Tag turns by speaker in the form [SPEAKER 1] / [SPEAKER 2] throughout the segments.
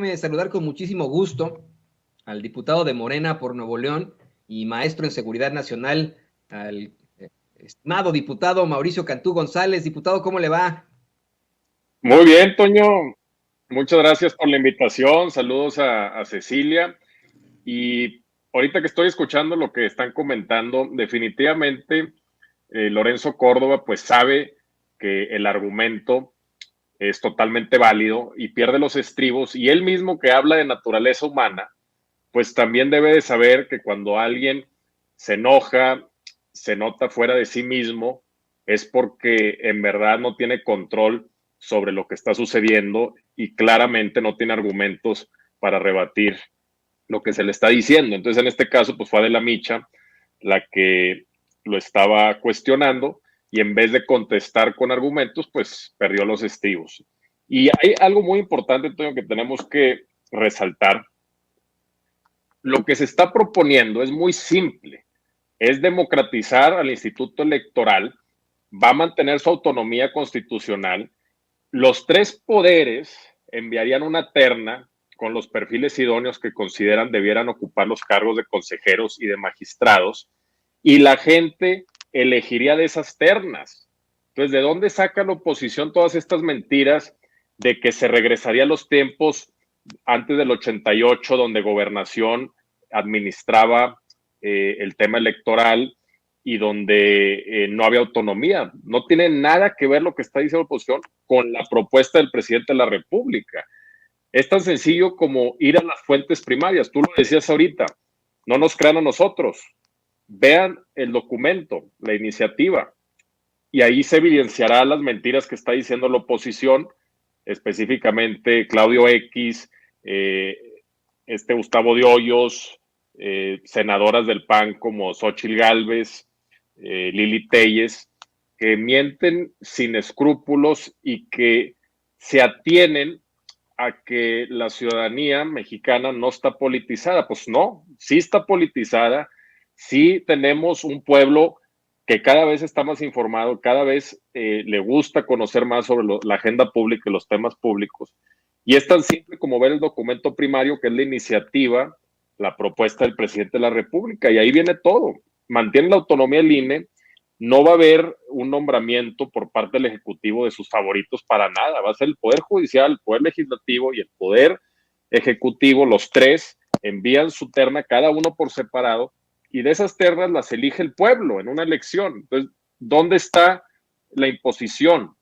[SPEAKER 1] déjeme saludar con muchísimo gusto al diputado de Morena por Nuevo León y maestro en Seguridad Nacional, al estimado diputado Mauricio Cantú González. Diputado, ¿cómo le va?
[SPEAKER 2] Muy bien, Toño. Muchas gracias por la invitación. Saludos a Cecilia. Y ahorita que estoy escuchando lo que están comentando, definitivamente Lorenzo Córdoba pues sabe que el argumento es totalmente válido y pierde los estribos. Y él mismo que habla de naturaleza humana, pues también debe de saber que cuando alguien se enoja, se nota fuera de sí mismo, es porque en verdad no tiene control sobre lo que está sucediendo y claramente no tiene argumentos para rebatir lo que se le está diciendo. Entonces, en este caso, pues fue Adela Micha la que lo estaba cuestionando y en vez de contestar con argumentos, pues perdió los estribos. Y hay algo muy importante, Antonio, que tenemos que resaltar. Lo que se está proponiendo es muy simple, es democratizar al Instituto Electoral, va a mantener su autonomía constitucional, los tres poderes enviarían una terna con los perfiles idóneos que consideran debieran ocupar los cargos de consejeros y de magistrados, y la gente elegiría de esas ternas. Entonces, ¿de dónde saca la oposición todas estas mentiras de que se regresaría a los tiempos antes del 88, donde Gobernación administraba el tema electoral y donde no había autonomía? No tiene nada que ver lo que está diciendo la oposición con la propuesta del presidente de la República. Es tan sencillo como ir a las fuentes primarias. Tú lo decías ahorita, no nos crean a nosotros. Vean el documento, la iniciativa, y ahí se evidenciará las mentiras que está diciendo la oposición, específicamente Claudio X, Gustavo de Hoyos, senadoras del PAN como Xóchitl Gálvez, Lili Téllez, que mienten sin escrúpulos y que se atienen a que la ciudadanía mexicana no está politizada. Pues no, sí está politizada, sí tenemos un pueblo que cada vez está más informado, cada vez le gusta conocer más sobre la agenda pública y los temas públicos. Y es tan simple como ver el documento primario, que es la iniciativa, la propuesta del presidente de la República, y ahí viene todo. Mantiene la autonomía del INE, no va a haber un nombramiento por parte del Ejecutivo de sus favoritos para nada, va a ser el Poder Judicial, el Poder Legislativo y el Poder Ejecutivo, los tres envían su terna, cada uno por separado, y de esas ternas las elige el pueblo en una elección. Entonces, ¿dónde está la imposición?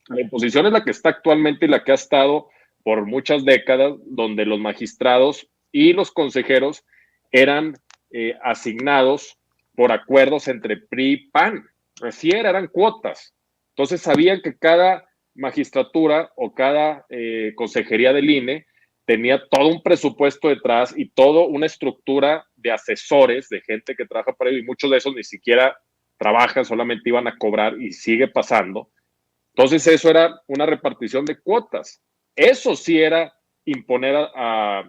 [SPEAKER 2] La imposición es la que está actualmente y la que ha estado por muchas décadas, donde los magistrados y los consejeros eran asignados por acuerdos entre PRI y PAN. Así eran cuotas. Entonces sabían que cada magistratura o cada consejería del INE tenía todo un presupuesto detrás y toda una estructura de asesores, de gente que trabaja para ello, y muchos de esos ni siquiera trabajan, solamente iban a cobrar, y sigue pasando. Entonces eso era una repartición de cuotas. Eso sí era imponer a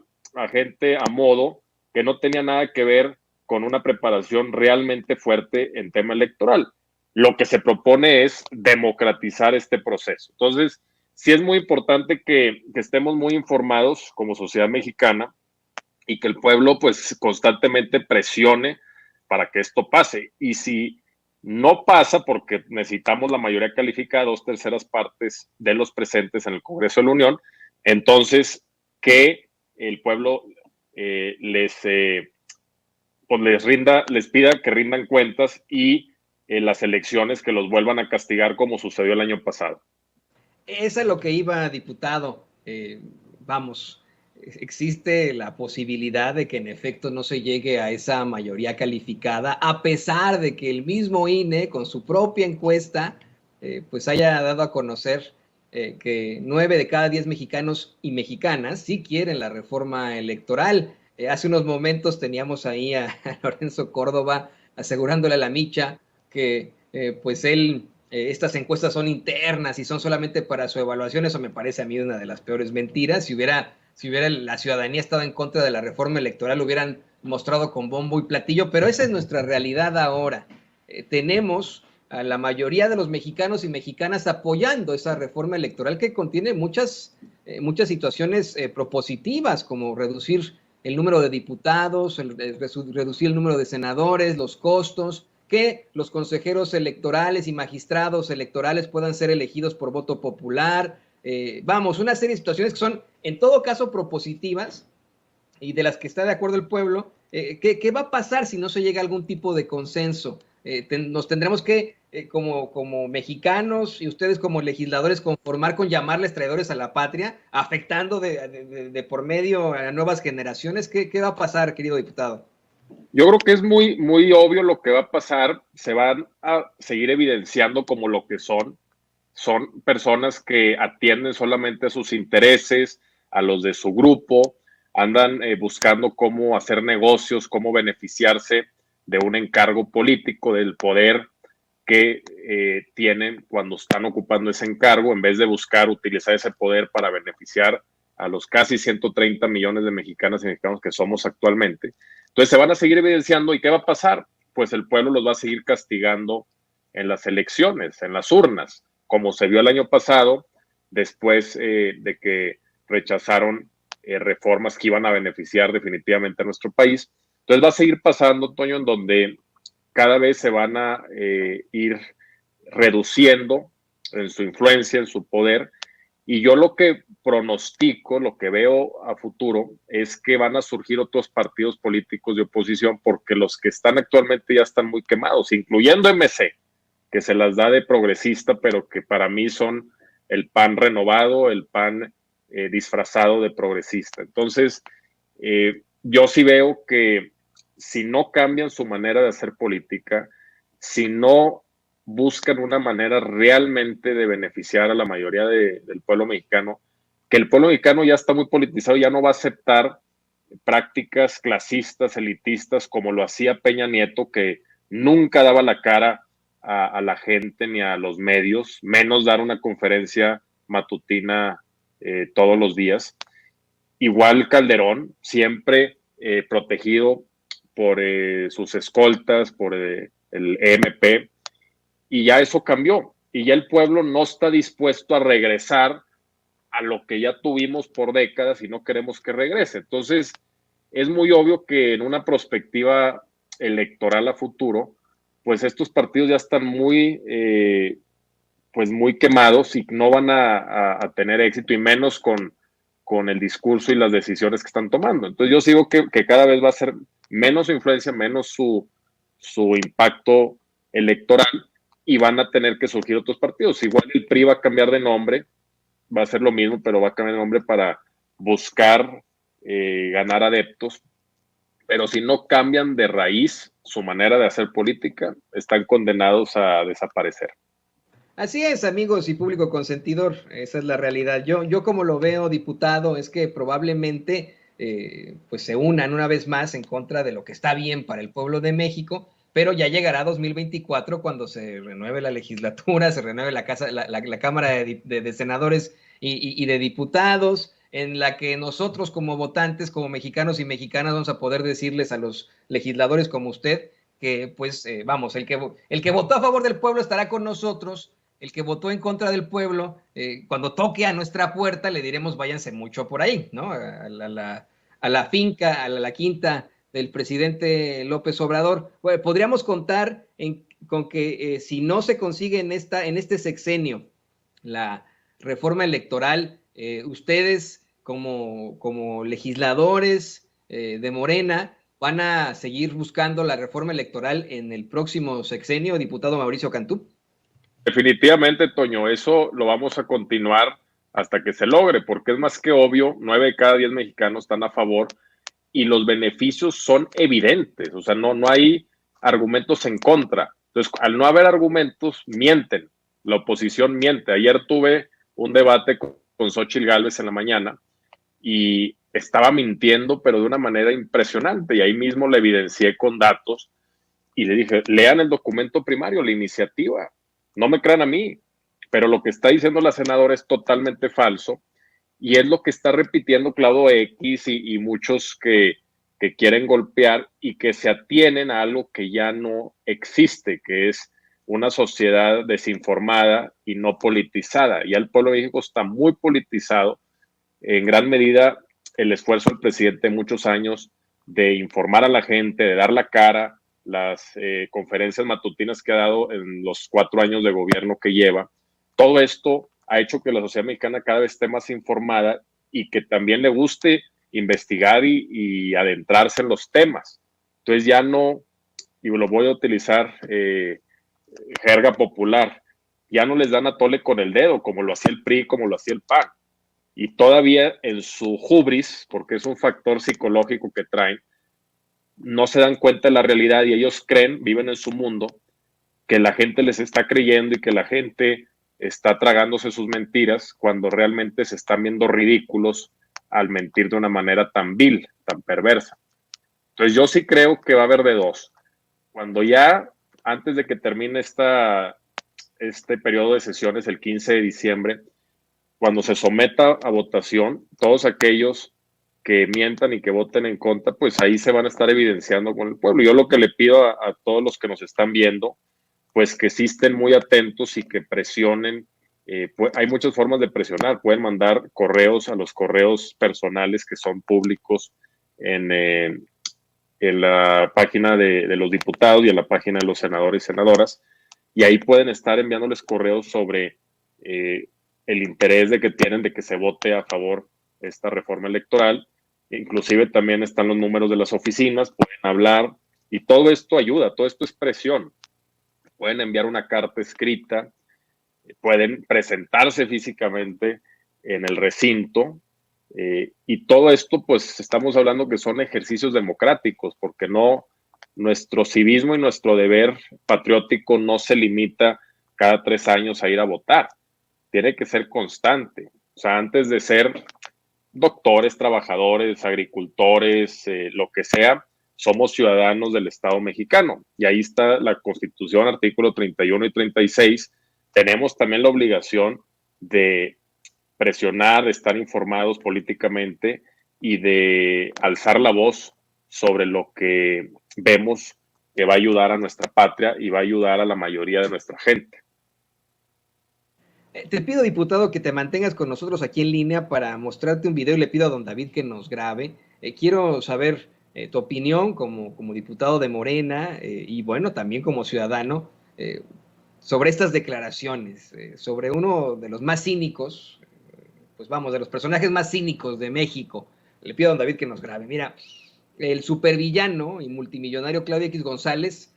[SPEAKER 2] gente a modo, que no tenía nada que ver con una preparación realmente fuerte en tema electoral. Lo que se propone es democratizar este proceso. Entonces, sí es muy importante que estemos muy informados como sociedad mexicana y que el pueblo pues constantemente presione para que esto pase. Y si no pasa, porque necesitamos la mayoría calificada, 2/3 de los presentes en el Congreso de la Unión, entonces que el pueblo les pida que rindan cuentas, y las elecciones que los vuelvan a castigar como sucedió el año pasado.
[SPEAKER 1] Eso es lo que iba, diputado. Vamos, existe la posibilidad de que en efecto no se llegue a esa mayoría calificada, a pesar de que el mismo INE, con su propia encuesta, pues haya dado a conocer que 9 de cada 10 mexicanos y mexicanas sí quieren la reforma electoral. Hace unos momentos teníamos ahí a Lorenzo Córdoba asegurándole a la Micha que pues él estas encuestas son internas y son solamente para su evaluación. Eso me parece a mí una de las peores mentiras. Si hubiera la ciudadanía estado en contra de la reforma electoral, lo hubieran mostrado con bombo y platillo, pero esa es nuestra realidad ahora. Tenemos a la mayoría de los mexicanos y mexicanas apoyando esa reforma electoral que contiene muchas muchas situaciones propositivas, como reducir el número de diputados, reducir el número de senadores, los costos, que los consejeros electorales y magistrados electorales puedan ser elegidos por voto popular. Vamos, una serie de situaciones que son en todo caso propositivas y de las que está de acuerdo el pueblo. ¿Qué va a pasar si no se llega a algún tipo de consenso? Nos tendremos que, como mexicanos y ustedes como legisladores, conformar con llamarles traidores a la patria, afectando de por medio a nuevas generaciones. ¿Qué va a pasar, querido diputado?
[SPEAKER 2] Yo creo que es muy, muy obvio lo que va a pasar. Se van a seguir evidenciando como lo que son. Son personas que atienden solamente a sus intereses, a los de su grupo, andan buscando cómo hacer negocios, cómo beneficiarse de un encargo político, del poder que tienen cuando están ocupando ese encargo, en vez de buscar utilizar ese poder para beneficiar a los casi 130 millones de mexicanas y mexicanos que somos actualmente. Entonces se van a seguir evidenciando. ¿Y qué va a pasar? Pues el pueblo los va a seguir castigando en las elecciones, en las urnas, como se vio el año pasado, después de que rechazaron reformas que iban a beneficiar definitivamente a nuestro país. Entonces va a seguir pasando, Toño, en donde cada vez se van a ir reduciendo en su influencia, en su poder. Y yo lo que pronostico, lo que veo a futuro, es que van a surgir otros partidos políticos de oposición, porque los que están actualmente ya están muy quemados, incluyendo MC, que se las da de progresista, pero que para mí son el PAN renovado, el PAN disfrazado de progresista. Entonces, yo sí veo que si no cambian su manera de hacer política, si no buscan una manera realmente de beneficiar a la mayoría del pueblo mexicano, que el pueblo mexicano ya está muy politizado, ya no va a aceptar prácticas clasistas, elitistas, como lo hacía Peña Nieto, que nunca daba la cara a la gente ni a los medios, menos dar una conferencia matutina todos los días. Igual Calderón, siempre protegido por sus escoltas, por el EMP, y ya eso cambió, y ya el pueblo no está dispuesto a regresar a lo que ya tuvimos por décadas y no queremos que regrese. Entonces, es muy obvio que en una perspectiva electoral a futuro, pues estos partidos ya están muy, pues muy quemados y no van a tener éxito, y menos con el discurso y las decisiones que están tomando. Entonces yo sigo que cada vez va a ser menos su influencia, menos su impacto electoral, y van a tener que surgir otros partidos. Igual el PRI va a cambiar de nombre, va a ser lo mismo, pero va a cambiar de nombre para buscar ganar adeptos. Pero si no cambian de raíz su manera de hacer política, están condenados a desaparecer.
[SPEAKER 1] Así es, amigos y público consentidor, esa es la realidad. Yo como lo veo, diputado, es que probablemente pues se unan una vez más en contra de lo que está bien para el pueblo de México, pero ya llegará 2024 cuando se renueve la legislatura, se renueve la Cámara de Senadores y de Diputados, en la que nosotros como votantes, como mexicanos y mexicanas, vamos a poder decirles a los legisladores como usted que, pues, vamos, el que votó a favor del pueblo estará con nosotros. El que votó en contra del pueblo, cuando toque a nuestra puerta, le diremos váyanse mucho por ahí, ¿no? A la finca, a la quinta del presidente López Obrador. Bueno, podríamos contar con que si no se consigue en este sexenio la reforma electoral, ustedes como legisladores de Morena van a seguir buscando la reforma electoral en el próximo sexenio, diputado Mauricio Cantú.
[SPEAKER 2] Definitivamente, Toño, eso lo vamos a continuar hasta que se logre, porque es más que obvio, 9 de cada 10 mexicanos están a favor y los beneficios son evidentes, o sea, no hay argumentos en contra. Entonces, al no haber argumentos, mienten, la oposición miente. Ayer tuve un debate con Xóchitl Gálvez en la mañana y estaba mintiendo, pero de una manera impresionante, y ahí mismo le evidencié con datos y le dije, lean el documento primario, la iniciativa, no me crean a mí, pero lo que está diciendo la senadora es totalmente falso, y es lo que está repitiendo Claudio X y muchos que quieren golpear y que se atienen a algo que ya no existe, que es una sociedad desinformada y no politizada. Ya el pueblo de México está muy politizado, en gran medida el esfuerzo del presidente de muchos años de informar a la gente, de dar la cara, las conferencias matutinas que ha dado en los 4 años de gobierno que lleva. Todo esto ha hecho que la sociedad mexicana cada vez esté más informada y que también le guste investigar y adentrarse en los temas. Entonces ya no, y lo voy a utilizar jerga popular, ya no les dan a tole con el dedo, como lo hacía el PRI, como lo hacía el PAN. Y todavía en su hubris, porque es un factor psicológico que traen, no se dan cuenta de la realidad y ellos creen, viven en su mundo, que la gente les está creyendo y que la gente está tragándose sus mentiras cuando realmente se están viendo ridículos al mentir de una manera tan vil, tan perversa. Entonces yo sí creo que va a haber de dos. Cuando ya, antes de que termine este periodo de sesiones, el 15 de diciembre, cuando se someta a votación, todos aquellos que mientan y que voten en contra, pues ahí se van a estar evidenciando con el pueblo. Yo lo que le pido a todos los que nos están viendo, pues que sí estén muy atentos y que presionen. Pues hay muchas formas de presionar. Pueden mandar correos a los correos personales que son públicos en la página de los diputados y en la página de los senadores y senadoras. Y ahí pueden estar enviándoles correos sobre el interés de que tienen de que se vote a favor de esta reforma electoral. Inclusive también están los números de las oficinas, pueden hablar y todo esto ayuda, todo esto es presión. Pueden enviar una carta escrita, pueden presentarse físicamente en el recinto y todo esto pues estamos hablando que son ejercicios democráticos porque no, nuestro civismo y nuestro deber patriótico no se limita cada 3 años a ir a votar, tiene que ser constante. O sea, antes de ser doctores, trabajadores, agricultores, lo que sea, somos ciudadanos del Estado mexicano. Y ahí está la Constitución, artículo 31 y 36. Tenemos también la obligación de presionar, de estar informados políticamente y de alzar la voz sobre lo que vemos que va a ayudar a nuestra patria y va a ayudar a la mayoría de nuestra gente.
[SPEAKER 1] Te pido, diputado, que te mantengas con nosotros aquí en línea para mostrarte un video y le pido a don David que nos grabe. Quiero saber tu opinión como diputado de Morena y bueno, también como ciudadano sobre estas declaraciones, sobre uno de los más cínicos, pues vamos, de los personajes más cínicos de México. Le pido a don David que nos grabe. Mira, el supervillano y multimillonario Claudio X González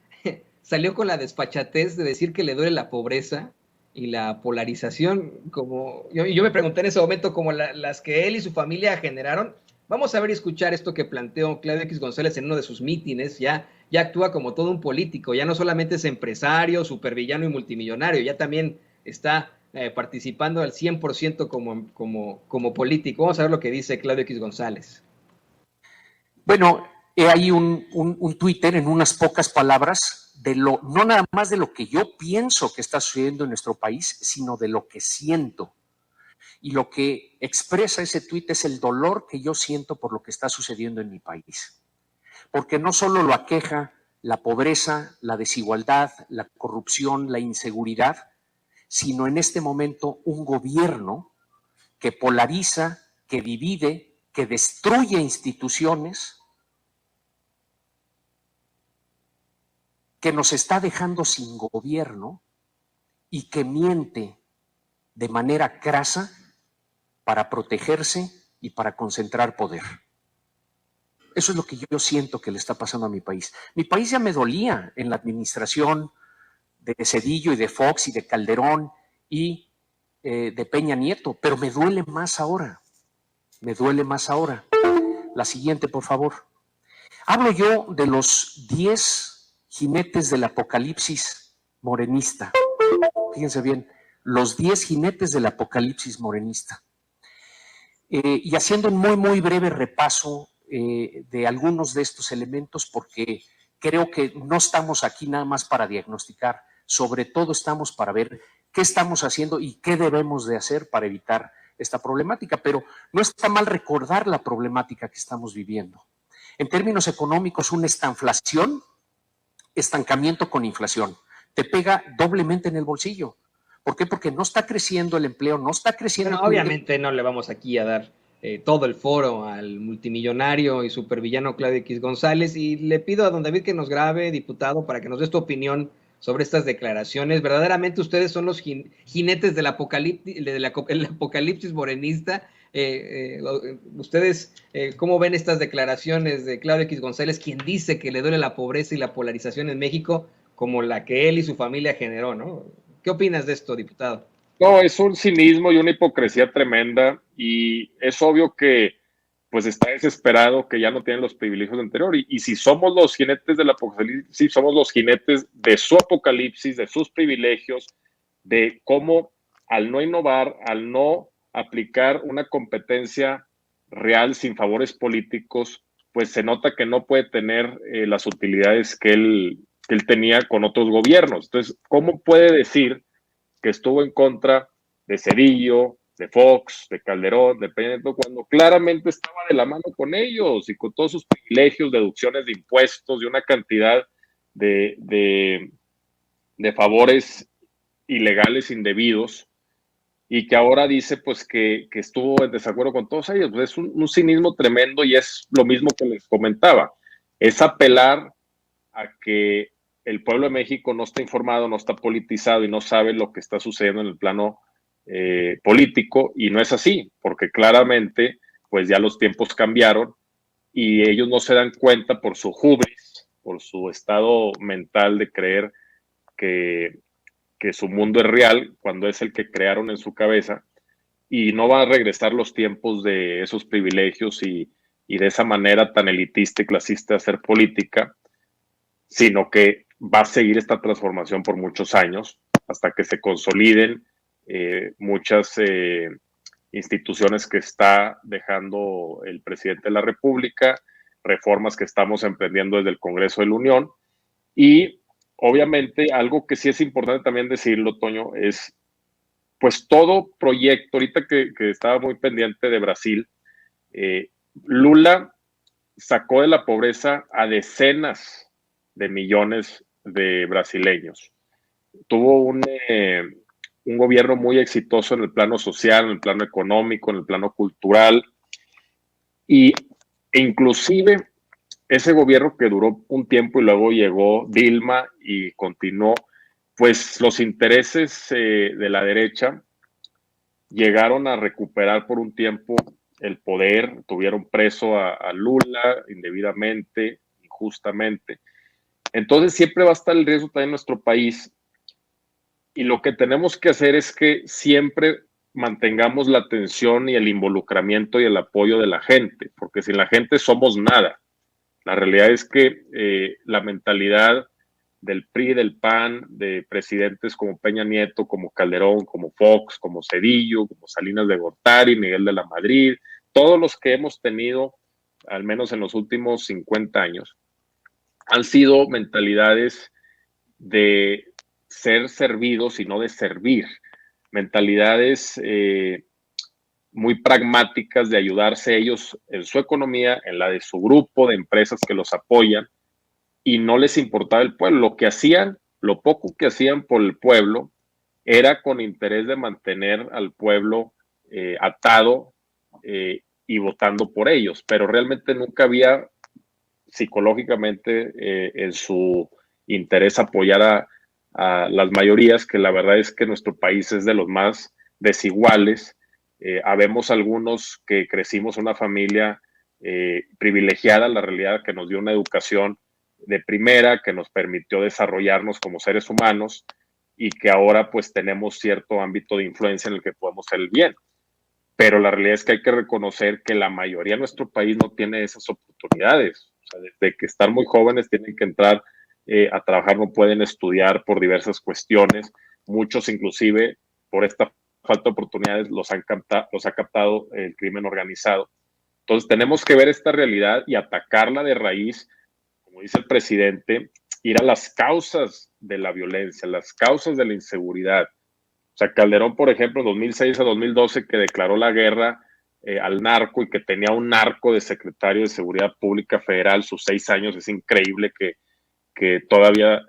[SPEAKER 1] salió con la desfachatez de decir que le duele la pobreza y la polarización, como yo me pregunté en ese momento, como las que él y su familia generaron. Vamos a ver y escuchar esto que planteó Claudio X González en uno de sus mítines. Ya actúa como todo un político, ya no solamente es empresario, supervillano y multimillonario, ya también está participando al 100% como político. Vamos a ver lo que dice Claudio X González.
[SPEAKER 3] Bueno, hay un Twitter en unas pocas palabras no nada más de lo que yo pienso que está sucediendo en nuestro país, sino de lo que siento. Y lo que expresa ese tuit es el dolor que yo siento por lo que está sucediendo en mi país. Porque no solo lo aqueja la pobreza, la desigualdad, la corrupción, la inseguridad, sino en este momento un gobierno que polariza, que divide, que destruye instituciones, que nos está dejando sin gobierno y que miente de manera crasa para protegerse y para concentrar poder. Eso es lo que yo siento que le está pasando a mi país. Mi país ya me dolía en la administración de Zedillo y de Fox y de Calderón y de Peña Nieto, pero me duele más ahora. Me duele más ahora. La siguiente, por favor. Hablo yo de los 10 jinetes del apocalipsis morenista. Fíjense bien, los 10 jinetes del apocalipsis morenista. Y haciendo un muy breve repaso de algunos de estos elementos, porque creo que no estamos aquí nada más para diagnosticar, sobre todo estamos para ver qué estamos haciendo y qué debemos de hacer para evitar esta problemática, pero no está mal recordar la problemática que estamos viviendo. En términos económicos, una estanflación, estancamiento con inflación, te pega doblemente en el bolsillo. ¿Por qué? Porque no está creciendo el empleo, no está creciendo.
[SPEAKER 1] Bueno, obviamente no le vamos aquí a dar todo el foro al multimillonario y supervillano Claudio X González, y le pido a don David que nos grabe, diputado, para que nos dé tu opinión sobre estas declaraciones. Verdaderamente ustedes son los jinetes del apocalipsis morenista. Ustedes, ¿cómo ven estas declaraciones de Claudio X González, quien dice que le duele la pobreza y la polarización en México como la que él y su familia generó, ¿no? ¿Qué opinas de esto, diputado?
[SPEAKER 2] No, es un cinismo y una hipocresía tremenda, y es obvio que pues está desesperado, que ya no tienen los privilegios anteriores, y si somos los jinetes del apocalipsis, somos los jinetes de su apocalipsis, de sus privilegios, de cómo al no innovar, al no aplicar una competencia real sin favores políticos, pues se nota que no puede tener las utilidades que él tenía con otros gobiernos. Entonces, ¿cómo puede decir que estuvo en contra de Cedillo, de Fox, de Calderón, de Peña Nieto, cuando claramente estaba de la mano con ellos y con todos sus privilegios, deducciones de impuestos y una cantidad de favores ilegales, indebidos, y que ahora dice pues que estuvo en desacuerdo con todos ellos? Pues es un cinismo tremendo, y es lo mismo que les comentaba, es apelar a que el pueblo de México no está informado, no está politizado y no sabe lo que está sucediendo en el plano político, y no es así, porque claramente pues ya los tiempos cambiaron y ellos no se dan cuenta por su hubris, por su estado mental de creer que su mundo es real cuando es el que crearon en su cabeza, y no va a regresar los tiempos de esos privilegios y de esa manera tan elitista y clasista de hacer política, sino que va a seguir esta transformación por muchos años hasta que se consoliden muchas instituciones que está dejando el presidente de la República, reformas que estamos emprendiendo desde el Congreso de la Unión. Y obviamente algo que sí es importante también decirlo, Toño, es pues todo proyecto, ahorita que estaba muy pendiente de Brasil, Lula sacó de la pobreza a decenas de millones de brasileños. Tuvo un gobierno muy exitoso en el plano social, en el plano económico, en el plano cultural, e inclusive ese gobierno que duró un tiempo y luego llegó Dilma y continuó, pues los intereses de la derecha llegaron a recuperar por un tiempo el poder, tuvieron preso a Lula indebidamente, injustamente. Entonces siempre va a estar el riesgo también en nuestro país, y lo que tenemos que hacer es que siempre mantengamos la atención y el involucramiento y el apoyo de la gente, porque sin la gente somos nada. La realidad es que la mentalidad del PRI, del PAN, de presidentes como Peña Nieto, como Calderón, como Fox, como Cedillo, como Salinas de Gortari, Miguel de la Madrid, todos los que hemos tenido, al menos en los últimos 50 años, han sido mentalidades de ser servidos y no de servir, mentalidades muy pragmáticas de ayudarse ellos en su economía, en la de su grupo de empresas que los apoyan, y no les importaba el pueblo. Lo que hacían, lo poco que hacían por el pueblo, era con interés de mantener al pueblo atado y votando por ellos, pero realmente nunca había psicológicamente en su interés apoyar a las mayorías, que la verdad es que nuestro país es de los más desiguales. Habemos algunos que crecimos en una familia privilegiada, la realidad, que nos dio una educación de primera, que nos permitió desarrollarnos como seres humanos, y que ahora pues tenemos cierto ámbito de influencia en el que podemos hacer el bien. Pero la realidad es que hay que reconocer que la mayoría de nuestro país no tiene esas oportunidades. O sea, desde que están muy jóvenes tienen que entrar a trabajar, no pueden estudiar por diversas cuestiones. Muchos inclusive por esta falta de oportunidades los ha captado el crimen organizado. Entonces tenemos que ver esta realidad y atacarla de raíz, como dice el presidente, ir a las causas de la violencia, las causas de la inseguridad. O sea, Calderón, por ejemplo, en 2006 a 2012, que declaró la guerra al narco y que tenía un narco de secretario de Seguridad Pública Federal sus 6 años, es increíble que todavía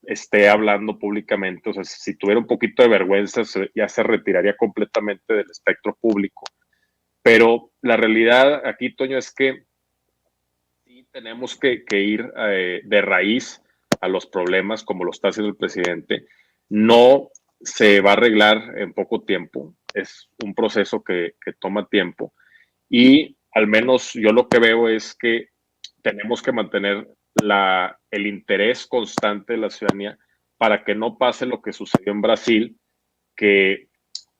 [SPEAKER 2] esté hablando públicamente. O sea, si tuviera un poquito de vergüenza, ya se retiraría completamente del espectro público. Pero la realidad aquí, Toño, es que sí tenemos que ir de raíz a los problemas como lo está haciendo el presidente. No se va a arreglar en poco tiempo, es un proceso que toma tiempo y al menos yo lo que veo es que tenemos que mantener el interés constante de la ciudadanía para que no pase lo que sucedió en Brasil, que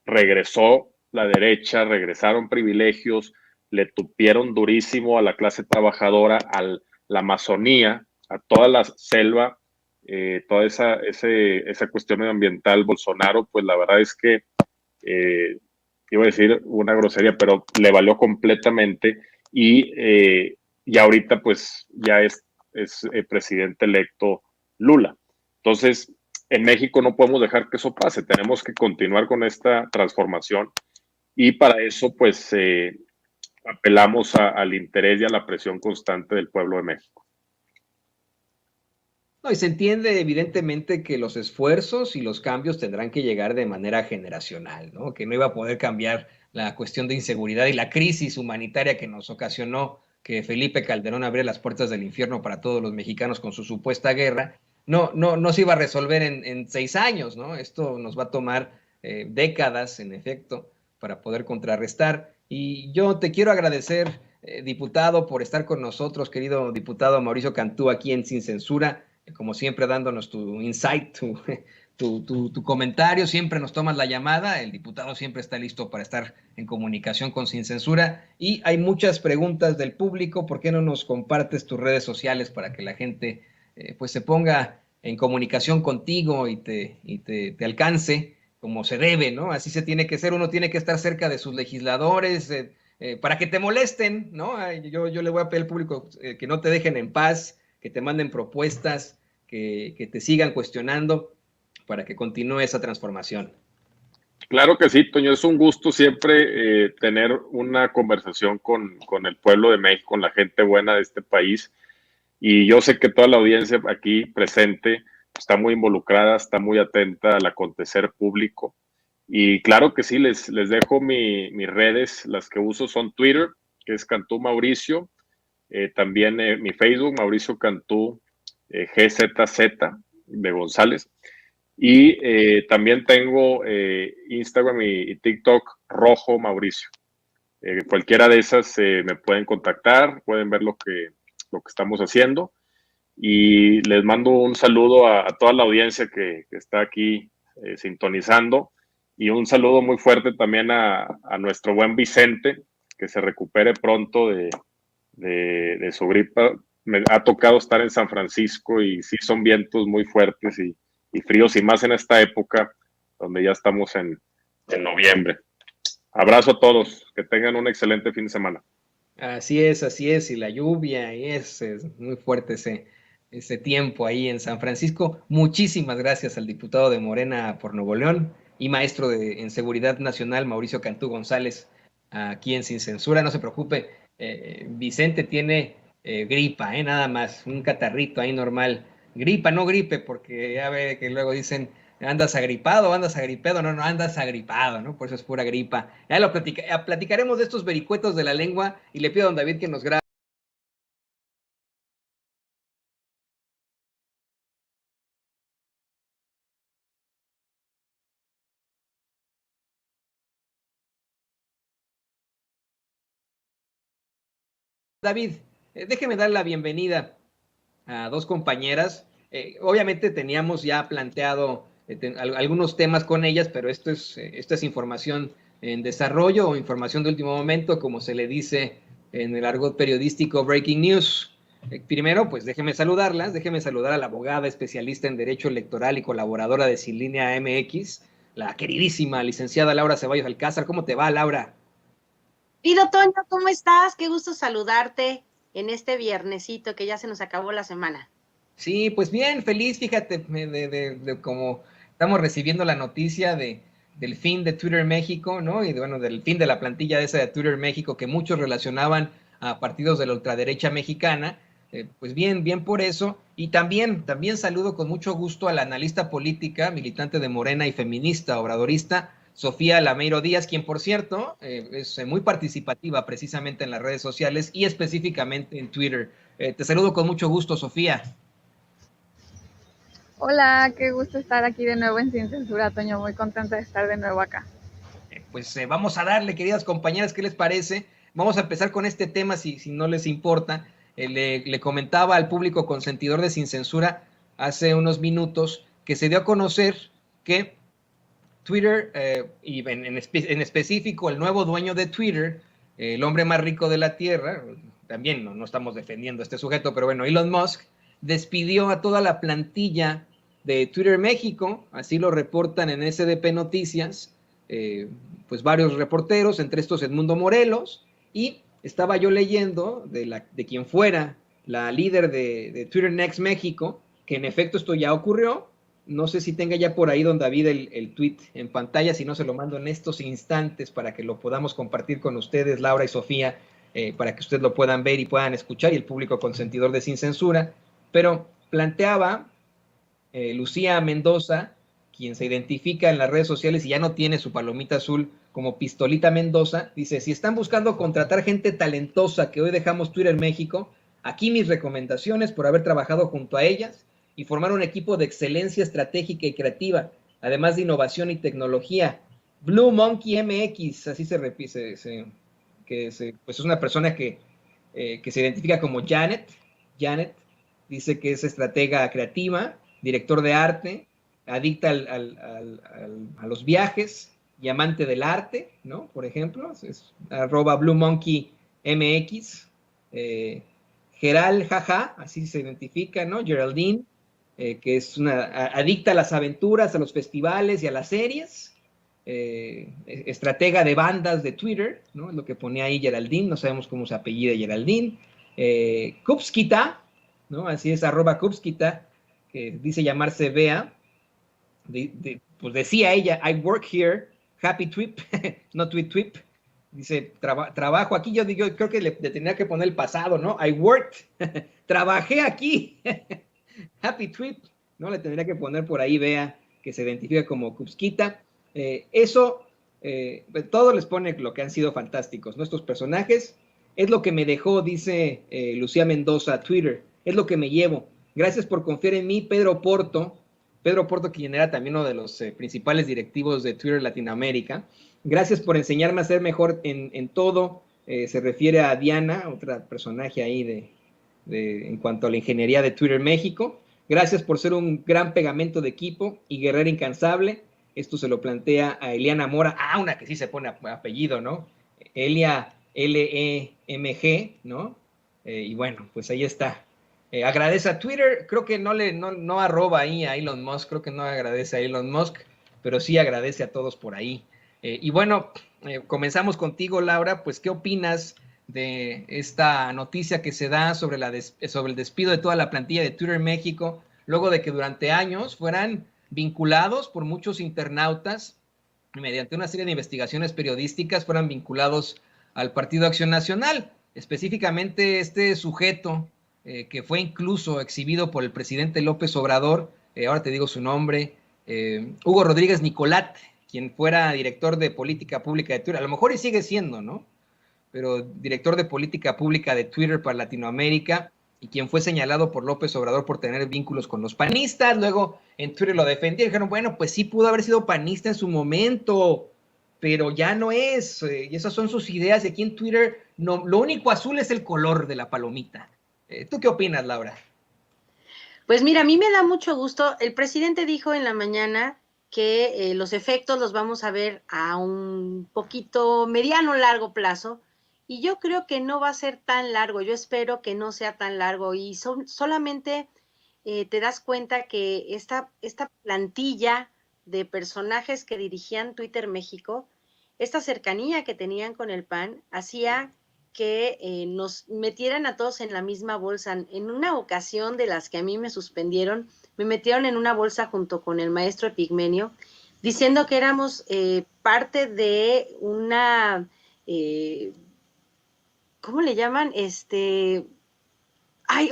[SPEAKER 2] regresó la derecha, regresaron privilegios, le tupieron durísimo a la clase trabajadora, a la Amazonía, a toda la selva, toda esa cuestión medioambiental. Bolsonaro, pues la verdad es que, iba a decir una grosería, pero le valió completamente y ahorita pues ya es presidente electo Lula. Entonces, en México no podemos dejar que eso pase, tenemos que continuar con esta transformación y para eso pues apelamos al interés y a la presión constante del pueblo de México.
[SPEAKER 1] No, y se entiende evidentemente que los esfuerzos y los cambios tendrán que llegar de manera generacional, ¿no? Que no iba a poder cambiar la cuestión de inseguridad y la crisis humanitaria que nos ocasionó que Felipe Calderón abriera las puertas del infierno para todos los mexicanos con su supuesta guerra. No se iba a resolver en 6 años, ¿no? Esto nos va a tomar décadas, en efecto, para poder contrarrestar. Y yo te quiero agradecer, diputado, por estar con nosotros, querido diputado Mauricio Cantú, aquí en Sin Censura. Como siempre, dándonos tu insight, tu comentario, siempre nos tomas la llamada, el diputado siempre está listo para estar en comunicación con Sin Censura y hay muchas preguntas del público. ¿Por qué no nos compartes tus redes sociales para que la gente pues se ponga en comunicación contigo y te alcance como se debe, ¿no? Así se tiene que ser, uno tiene que estar cerca de sus legisladores para que te molesten, ¿no? Yo le voy a pedir al público que no te dejen en paz, que te manden propuestas, que te sigan cuestionando para que continúe esa transformación.
[SPEAKER 2] Claro que sí, Toño, es un gusto siempre tener una conversación con el pueblo de México, con la gente buena de este país. Y yo sé que toda la audiencia aquí presente está muy involucrada, está muy atenta al acontecer público. Y claro que sí, les dejo mis redes, las que uso son Twitter, que es Cantú Mauricio, también mi Facebook, Mauricio Cantú GZZ de González. Y también tengo Instagram y TikTok Rojo Mauricio. Cualquiera de esas me pueden contactar, pueden ver lo que estamos haciendo. Y les mando un saludo a toda la audiencia que está aquí sintonizando. Y un saludo muy fuerte también a nuestro buen Vicente, que se recupere pronto de su gripa. Me ha tocado estar en San Francisco y sí son vientos muy fuertes y fríos, y más en esta época donde ya estamos en noviembre. Abrazo a todos, que tengan un excelente fin de semana.
[SPEAKER 1] Así es, y la lluvia, y es muy fuerte ese tiempo ahí en San Francisco. Muchísimas gracias al diputado de Morena por Nuevo León y maestro en Seguridad Nacional, Mauricio Cantú González, aquí en Sin Censura. No se preocupe, Vicente tiene gripa, nada más, un catarrito ahí normal. Gripa, no gripe, porque ya ve que luego dicen, andas agripado, andas agripedo, no, andas agripado, ¿no? Por eso es pura gripa. Ya lo platicaremos de estos vericuetos de la lengua y le pido a don David que nos grabe. David, déjeme dar la bienvenida a dos compañeras. Obviamente teníamos ya planteado algunos temas con ellas, pero esto es información en desarrollo o información de último momento, como se le dice en el argot periodístico, breaking news. Primero, pues déjeme saludarlas, déjeme saludar a la abogada especialista en Derecho Electoral y colaboradora de Sin Línea MX, la queridísima licenciada Laura Ceballos Alcázar. ¿Cómo te va, Laura?
[SPEAKER 4] Pido, Toño, ¿cómo estás? Qué gusto saludarte en este viernesito que ya se nos acabó la semana.
[SPEAKER 1] Sí, pues bien, feliz, fíjate, de cómo estamos recibiendo la noticia del fin de Twitter México, ¿no? Y bueno, del fin de la plantilla esa de Twitter México que muchos relacionaban a partidos de la ultraderecha mexicana. Pues bien por eso. Y también saludo con mucho gusto a la analista política, militante de Morena y feminista, obradorista, Sofía Lameiro Díaz, quien por cierto es muy participativa precisamente en las redes sociales y específicamente en Twitter. Te saludo con mucho gusto, Sofía.
[SPEAKER 5] Hola, qué gusto estar aquí de nuevo en Sin Censura, Toño. Muy contenta de estar de nuevo acá.
[SPEAKER 1] Pues vamos a darle, queridas compañeras, ¿qué les parece? Vamos a empezar con este tema, si no les importa. Le comentaba al público consentidor de Sin Censura hace unos minutos que se dio a conocer que Twitter, y en específico el nuevo dueño de Twitter, el hombre más rico de la Tierra, también no estamos defendiendo a este sujeto, pero bueno, Elon Musk, despidió a toda la plantilla de Twitter México, así lo reportan en SDP Noticias, pues varios reporteros, entre estos Edmundo Morelos, y estaba yo leyendo de quien fuera la líder de Twitter Next México, que en efecto esto ya ocurrió. No sé si tenga ya por ahí don David el tweet en pantalla, si no se lo mando en estos instantes para que lo podamos compartir con ustedes, Laura y Sofía, para que ustedes lo puedan ver y puedan escuchar, y el público consentidor de Sin Censura. Pero planteaba Lucía Mendoza, quien se identifica en las redes sociales y ya no tiene su palomita azul como Pistolita Mendoza, dice: si están buscando contratar gente talentosa que hoy dejamos Twitter México, aquí mis recomendaciones por haber trabajado junto a ellas y formar un equipo de excelencia estratégica y creativa, además de innovación y tecnología. Blue Monkey MX, así pues es una persona que se identifica como Janet, dice que es estratega creativa, director de arte, adicta a los viajes y amante del arte, ¿no? Por ejemplo, es @BlueMonkeyMX. Geral, jaja, así se identifica, ¿no? Geraldine, que es una adicta a las aventuras, a los festivales y a las series. Estratega de bandas de Twitter, ¿no? Es lo que pone ahí Geraldine, no sabemos cómo se apellida Geraldine. Kupskita, ¿no? Así es, @Kupskita, que dice llamarse Bea. Pues decía ella: I work here, happy trip, no tweet. Dice, trabajo aquí. Yo creo que le tendría que poner el pasado, ¿no? I worked, trabajé aquí, happy trip, ¿no? Le tendría que poner por ahí, Bea, que se identifica como Kupskita. Todo les pone lo que han sido fantásticos, ¿no? Estos personajes. Es lo que me dejó, dice Lucía Mendoza, Twitter, es lo que me llevo. Gracias por confiar en mí, Pedro Porto, quien era también uno de los principales directivos de Twitter Latinoamérica. Gracias por enseñarme a ser mejor en todo. Se refiere a Diana, otra personaje ahí en cuanto a la ingeniería de Twitter México. Gracias por ser un gran pegamento de equipo y guerrera incansable. Esto se lo plantea a Eliana Mora, una que sí se pone apellido, ¿no? Elia LEMG, ¿no? Y bueno, pues ahí está. Agradece a Twitter, creo que no arroba ahí a Elon Musk, creo que no agradece a Elon Musk, pero sí agradece a todos por ahí. Y bueno, comenzamos contigo, Laura. Pues, ¿qué opinas de esta noticia que se da sobre el despido de toda la plantilla de Twitter México, luego de que durante años fueran vinculados por muchos internautas, mediante una serie de investigaciones periodísticas, fueran vinculados al Partido Acción Nacional? Específicamente este sujeto, que fue incluso exhibido por el presidente López Obrador, ahora te digo su nombre, Hugo Rodríguez Nicolat, quien fuera director de política pública de Twitter, a lo mejor y sigue siendo, ¿no? Pero director de política pública de Twitter para Latinoamérica, y quien fue señalado por López Obrador por tener vínculos con los panistas. Luego en Twitter lo defendieron, dijeron, bueno, pues sí pudo haber sido panista en su momento, pero ya no es, y esas son sus ideas, y aquí en Twitter no, lo único azul es el color de la palomita. ¿Tú qué opinas, Laura?
[SPEAKER 4] Pues mira, a mí me da mucho gusto. El presidente dijo en la mañana que los efectos los vamos a ver a un poquito mediano largo plazo, y yo creo que no va a ser tan largo. Yo espero que no sea tan largo, y solamente te das cuenta que esta plantilla de personajes que dirigían Twitter México, esta cercanía que tenían con el PAN, hacía que nos metieran a todos en la misma bolsa. En una ocasión de las que a mí me suspendieron, me metieron en una bolsa junto con el maestro Epigmenio, diciendo que éramos parte de una, ¿cómo le llaman?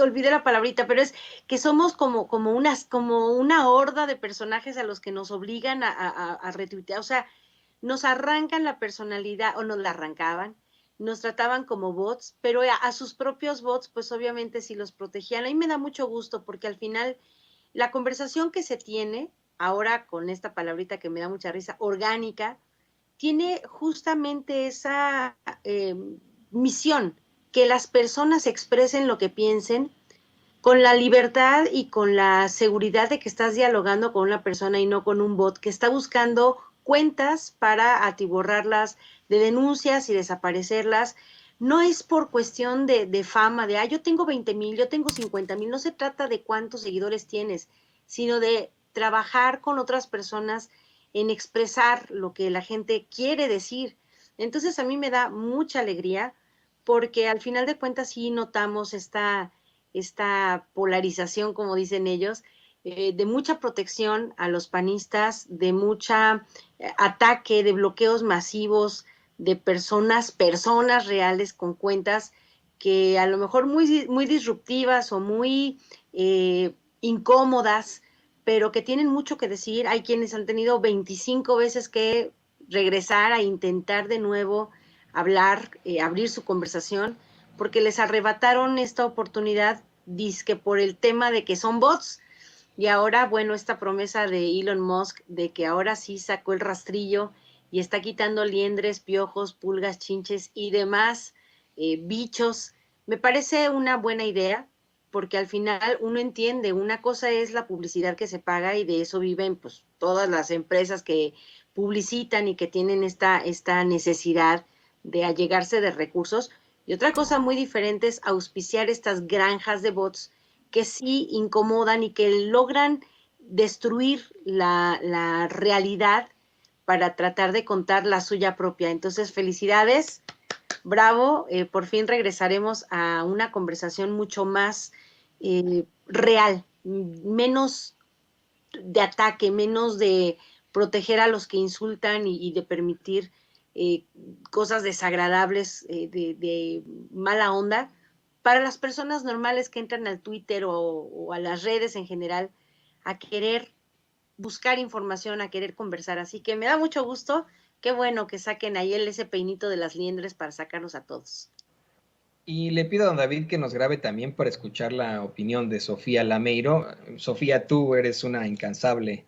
[SPEAKER 4] Olvidé la palabrita, pero es que somos como una horda de personajes a los que nos obligan a retuitear. O sea, nos arrancan la personalidad, o nos la arrancaban, nos trataban como bots, pero a sus propios bots, pues obviamente sí los protegían. A mí me da mucho gusto porque al final la conversación que se tiene, ahora con esta palabrita que me da mucha risa, orgánica, tiene justamente esa misión, que las personas expresen lo que piensen con la libertad y con la seguridad de que estás dialogando con una persona y no con un bot que está buscando cuentas para atiborrarlas de denuncias y desaparecerlas. No es por cuestión de fama, de, yo tengo 20,000, yo tengo 50,000, no se trata de cuántos seguidores tienes, sino de trabajar con otras personas en expresar lo que la gente quiere decir. Entonces a mí me da mucha alegría porque al final de cuentas sí notamos esta polarización, como dicen ellos, de mucha protección a los panistas, de mucha ataque, de bloqueos masivos de personas reales con cuentas que a lo mejor muy disruptivas o muy incómodas, pero que tienen mucho que decir. Hay quienes han tenido 25 veces que regresar a intentar de nuevo hablar, abrir su conversación, porque les arrebataron esta oportunidad, dizque por el tema de que son bots. Y ahora, bueno, esta promesa de Elon Musk de que ahora sí sacó el rastrillo y está quitando liendres, piojos, pulgas, chinches y demás bichos, me parece una buena idea, porque al final uno entiende, una cosa es la publicidad que se paga y de eso viven pues todas las empresas que publicitan y que tienen esta necesidad de allegarse de recursos, y otra cosa muy diferente es auspiciar estas granjas de bots que sí incomodan y que logran destruir la realidad para tratar de contar la suya propia. Entonces, felicidades, bravo, por fin regresaremos a una conversación mucho más real, menos de ataque, menos de proteger a los que insultan y de permitir cosas desagradables de mala onda para las personas normales que entran al Twitter o a las redes en general a querer buscar información, a querer conversar. Así que me da mucho gusto. Qué bueno que saquen ahí ese peinito de las liendres para sacarnos a todos.
[SPEAKER 1] Y le pido a don David que nos grabe también para escuchar la opinión de Sofía Lameiro. Sofía, tú eres una incansable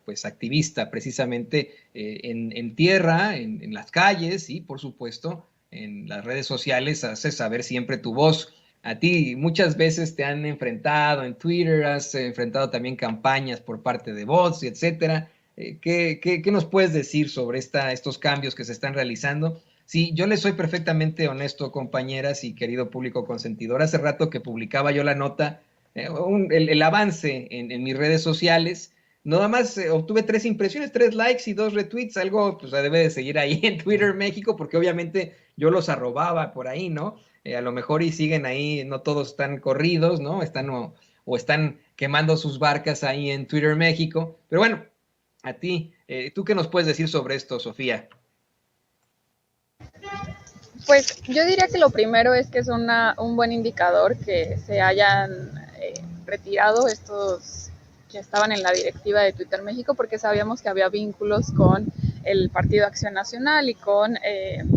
[SPEAKER 1] pues activista precisamente en tierra, en las calles y por supuesto en las redes sociales haces saber siempre tu voz. A ti muchas veces te han enfrentado en Twitter, has enfrentado también campañas por parte de bots, etcétera. ¿Qué nos puedes decir sobre estos cambios que se están realizando? Sí, yo les soy perfectamente honesto, compañeras y querido público consentidor. Hace rato que publicaba yo la nota, el avance en mis redes sociales, nada más obtuve 3 impresiones, 3 likes y 2 retweets, algo pues debe de seguir ahí en Twitter México, porque obviamente yo los arrobaba por ahí, ¿no? A lo mejor y siguen ahí, no todos están corridos, ¿no? Están o están quemando sus barcas ahí en Twitter México. Pero bueno, a ti, ¿tú qué nos puedes decir sobre esto, Sofía?
[SPEAKER 5] Pues yo diría que lo primero es que es un buen indicador que se hayan retirado estos que estaban en la directiva de Twitter México, porque sabíamos que había vínculos con el Partido Acción Nacional y con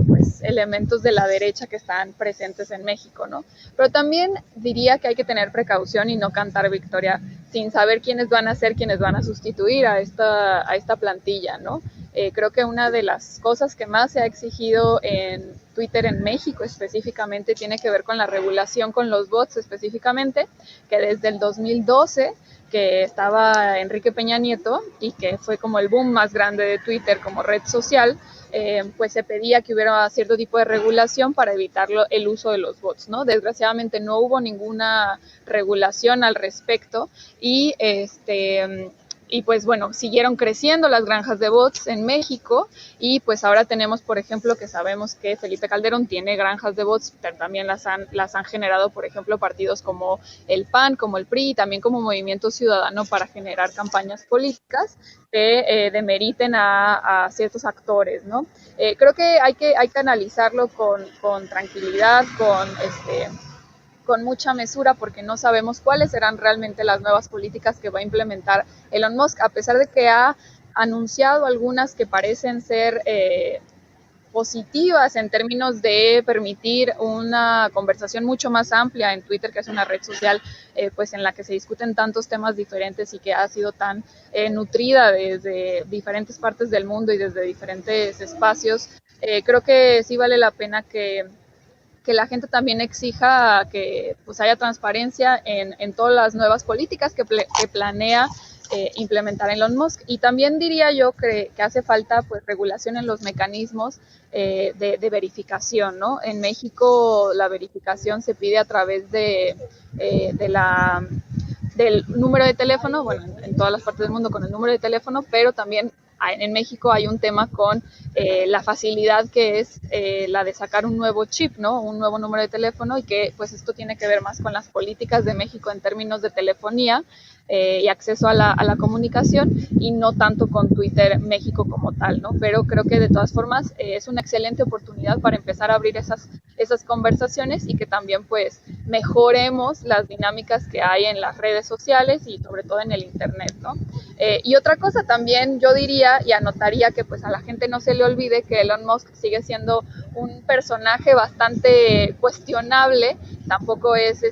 [SPEAKER 5] pues, elementos de la derecha que están presentes en México, ¿no? Pero también diría que hay que tener precaución y no cantar victoria sin saber quiénes van a ser quienes van a sustituir a esta plantilla, ¿no? Creo que una de las cosas que más se ha exigido en Twitter en México específicamente tiene que ver con la regulación con los bots específicamente, que desde el 2012 que estaba Enrique Peña Nieto y que fue como el boom más grande de Twitter como red social, pues se pedía que hubiera cierto tipo de regulación para evitar el uso de los bots, ¿no? Desgraciadamente no hubo ninguna regulación al respecto y y pues bueno, siguieron creciendo las granjas de bots en México y pues ahora tenemos, por ejemplo, que sabemos que Felipe Calderón tiene granjas de bots, pero también las han generado, por ejemplo, partidos como el PAN, como el PRI, y también como Movimiento Ciudadano para generar campañas políticas que demeriten a ciertos actores, ¿no? Creo que hay que analizarlo con tranquilidad, con mucha mesura, porque no sabemos cuáles serán realmente las nuevas políticas que va a implementar Elon Musk, a pesar de que ha anunciado algunas que parecen ser positivas en términos de permitir una conversación mucho más amplia en Twitter, que es una red social pues en la que se discuten tantos temas diferentes y que ha sido tan nutrida desde diferentes partes del mundo y desde diferentes espacios. Creo que sí vale la pena que la gente también exija que pues haya transparencia en todas las nuevas políticas que planea implementar Elon Musk. Y también diría yo que hace falta pues regulación en los mecanismos de verificación, ¿no? En México la verificación se pide a través del número de teléfono, bueno, en todas las partes del mundo con el número de teléfono, pero también en México hay un tema con la facilidad que es la de sacar un nuevo chip, ¿no? Un nuevo número de teléfono, y que pues esto tiene que ver más con las políticas de México en términos de telefonía y acceso a la comunicación, y no tanto con Twitter México como tal, ¿no? Pero creo que de todas formas es una excelente oportunidad para empezar a abrir esas conversaciones y que también pues mejoremos las dinámicas que hay en las redes sociales y sobre todo en el internet, ¿no? Y otra cosa también yo diría y anotaría que pues a la gente no se le olvide que Elon Musk sigue siendo un personaje bastante cuestionable, tampoco es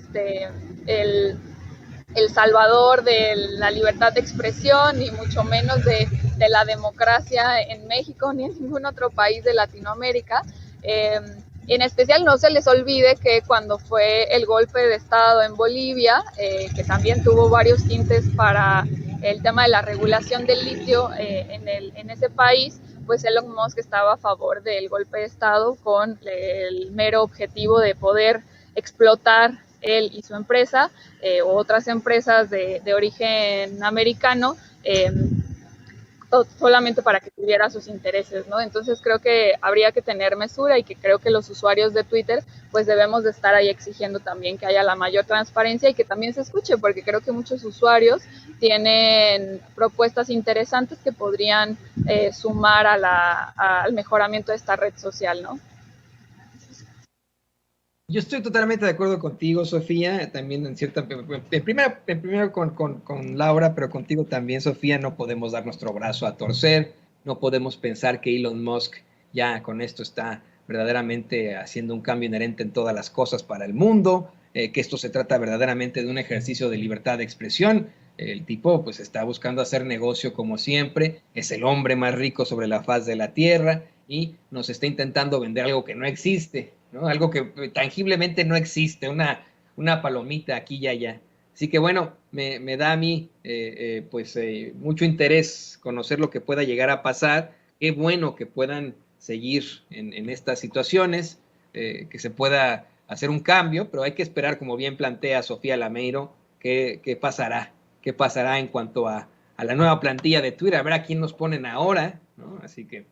[SPEAKER 5] el salvador de la libertad de expresión, ni mucho menos de la democracia en México ni en ningún otro país de Latinoamérica. En especial no se les olvide que cuando fue el golpe de Estado en Bolivia, que también tuvo varios tintes para el tema de la regulación del litio en ese país, pues Elon Musk estaba a favor del golpe de Estado con el mero objetivo de poder explotar él y su empresa u otras empresas de origen americano solamente para que tuviera sus intereses, ¿no? Entonces creo que habría que tener mesura y que creo que los usuarios de Twitter pues debemos de estar ahí exigiendo también que haya la mayor transparencia y que también se escuche, porque creo que muchos usuarios tienen propuestas interesantes que podrían sumar al mejoramiento de esta red social, ¿no?
[SPEAKER 1] Yo estoy totalmente de acuerdo contigo, Sofía, también primero con Laura, pero contigo también, Sofía. No podemos dar nuestro brazo a torcer, no podemos pensar que Elon Musk ya con esto está verdaderamente haciendo un cambio inherente en todas las cosas para el mundo, que esto se trata verdaderamente de un ejercicio de libertad de expresión. El tipo pues está buscando hacer negocio como siempre, es el hombre más rico sobre la faz de la tierra y nos está intentando vender algo que no existe, ¿no? Algo que tangiblemente no existe, una palomita aquí y allá. Así que bueno, me da a mí mucho interés conocer lo que pueda llegar a pasar. Qué bueno que puedan seguir en estas situaciones, que se pueda hacer un cambio, pero hay que esperar, como bien plantea Sofía Lameiro, qué pasará en cuanto a la nueva plantilla de Twitter, a ver a quién nos ponen ahora, ¿no? Así que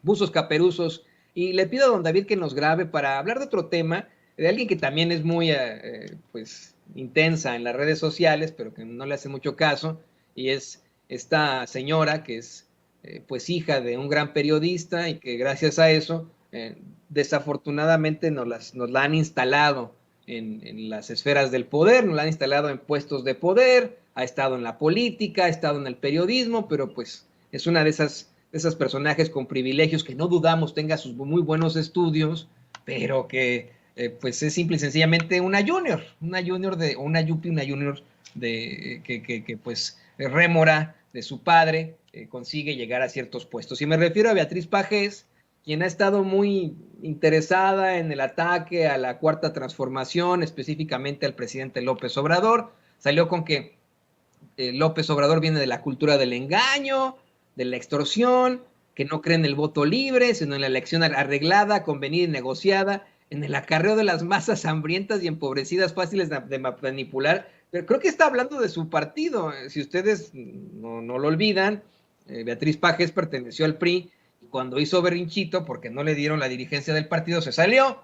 [SPEAKER 1] buzos caperuzos. Y le pido a don David que nos grabe para hablar de otro tema, de alguien que también es muy intensa en las redes sociales, pero que no le hace mucho caso, y es esta señora que es pues hija de un gran periodista y que gracias a eso desafortunadamente nos la han instalado en las esferas del poder, nos la han instalado en puestos de poder, ha estado en la política, ha estado en el periodismo, pero pues es una de esos personajes con privilegios que no dudamos tenga sus muy buenos estudios, pero que pues es simple y sencillamente una junior que pues rémora de su padre, consigue llegar a ciertos puestos. Y me refiero a Beatriz Pajés, quien ha estado muy interesada en el ataque a la Cuarta Transformación, específicamente al presidente López Obrador. Salió con que López Obrador viene de la cultura del engaño, de la extorsión, que no cree en el voto libre, sino en la elección arreglada, convenida y negociada, en el acarreo de las masas hambrientas y empobrecidas fáciles de manipular. Pero creo que está hablando de su partido. Si ustedes no lo olvidan, Beatriz Pajés perteneció al PRI y cuando hizo berrinchito porque no le dieron la dirigencia del partido se salió,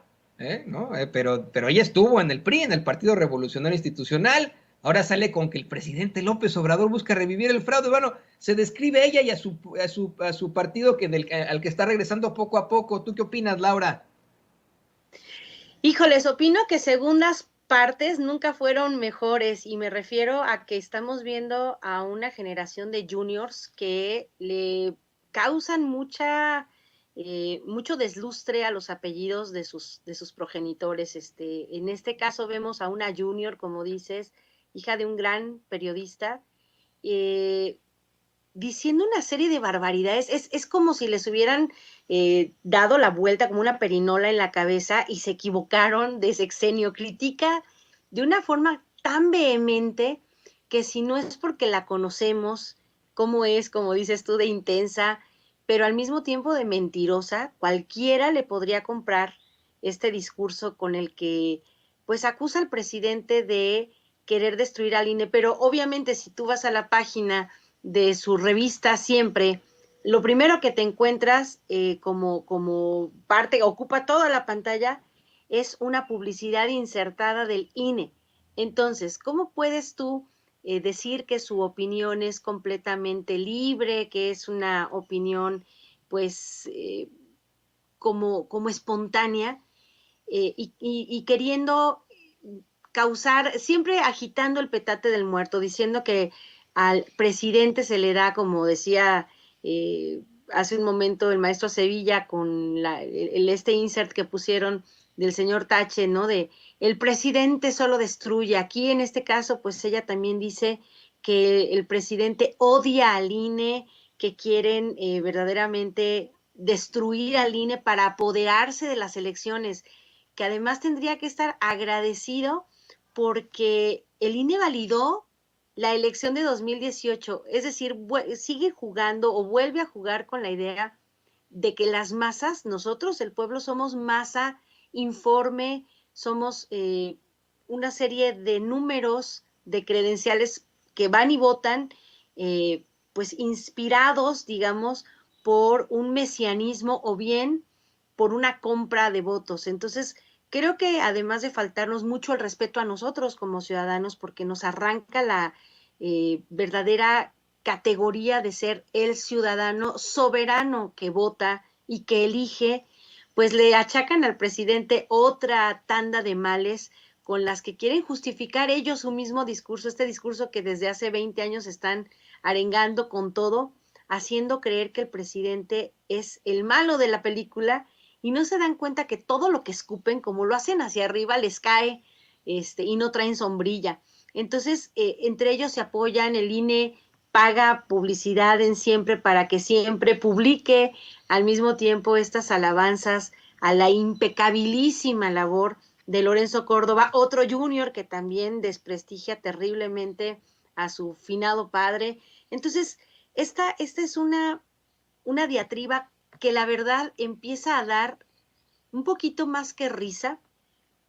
[SPEAKER 1] ¿no? Pero ella estuvo en el PRI, en el Partido Revolucionario Institucional. Ahora sale con que el presidente López Obrador busca revivir el fraude. Bueno, se describe ella y a su partido al que está regresando poco a poco. ¿Tú qué opinas, Laura?
[SPEAKER 4] Híjoles, opino que según las partes nunca fueron mejores, y me refiero a que estamos viendo a una generación de juniors que le causan mucho deslustre a los apellidos de sus progenitores. En este caso vemos a una junior, como dices, hija de un gran periodista, eh, diciendo una serie de barbaridades. Es como si les hubieran dado la vuelta como una perinola en la cabeza y se equivocaron de sexenio. Critica de una forma tan vehemente que, si no es porque la conocemos, cómo es, como dices tú, de intensa, pero al mismo tiempo de mentirosa, cualquiera le podría comprar este discurso con el que pues acusa al presidente de querer destruir al INE. Pero obviamente, si tú vas a la página de su revista Siempre, lo primero que te encuentras como parte, ocupa toda la pantalla, es una publicidad insertada del INE. Entonces, ¿cómo puedes tú decir que su opinión es completamente libre, que es una opinión pues como espontánea, y queriendo causar, siempre agitando el petate del muerto, diciendo que al presidente se le da, como decía hace un momento el maestro Sevilla con este insert que pusieron del señor Tache, ¿no? De el presidente solo destruye. Aquí en este caso, pues ella también dice que el presidente odia al INE, que quieren verdaderamente destruir al INE para apoderarse de las elecciones, que además tendría que estar agradecido porque el INE validó la elección de 2018, es decir, sigue jugando o vuelve a jugar con la idea de que las masas, nosotros, el pueblo, somos masa informe, somos una serie de números, de credenciales que van y votan, pues inspirados, digamos, por un mesianismo o bien por una compra de votos. Entonces, creo que además de faltarnos mucho el respeto a nosotros como ciudadanos, porque nos arranca la verdadera categoría de ser el ciudadano soberano que vota y que elige, pues le achacan al presidente otra tanda de males con las que quieren justificar ellos su mismo discurso, este discurso que desde hace 20 años están arengando con todo, haciendo creer que el presidente es el malo de la película, y no se dan cuenta que todo lo que escupen, como lo hacen hacia arriba, les cae y no traen sombrilla. Entonces, entre ellos se apoyan, el INE paga publicidad en Siempre para que Siempre publique al mismo tiempo estas alabanzas a la impecabilísima labor de Lorenzo Córdoba, otro junior que también desprestigia terriblemente a su finado padre. Entonces, esta es una diatriba que la verdad empieza a dar un poquito más que risa,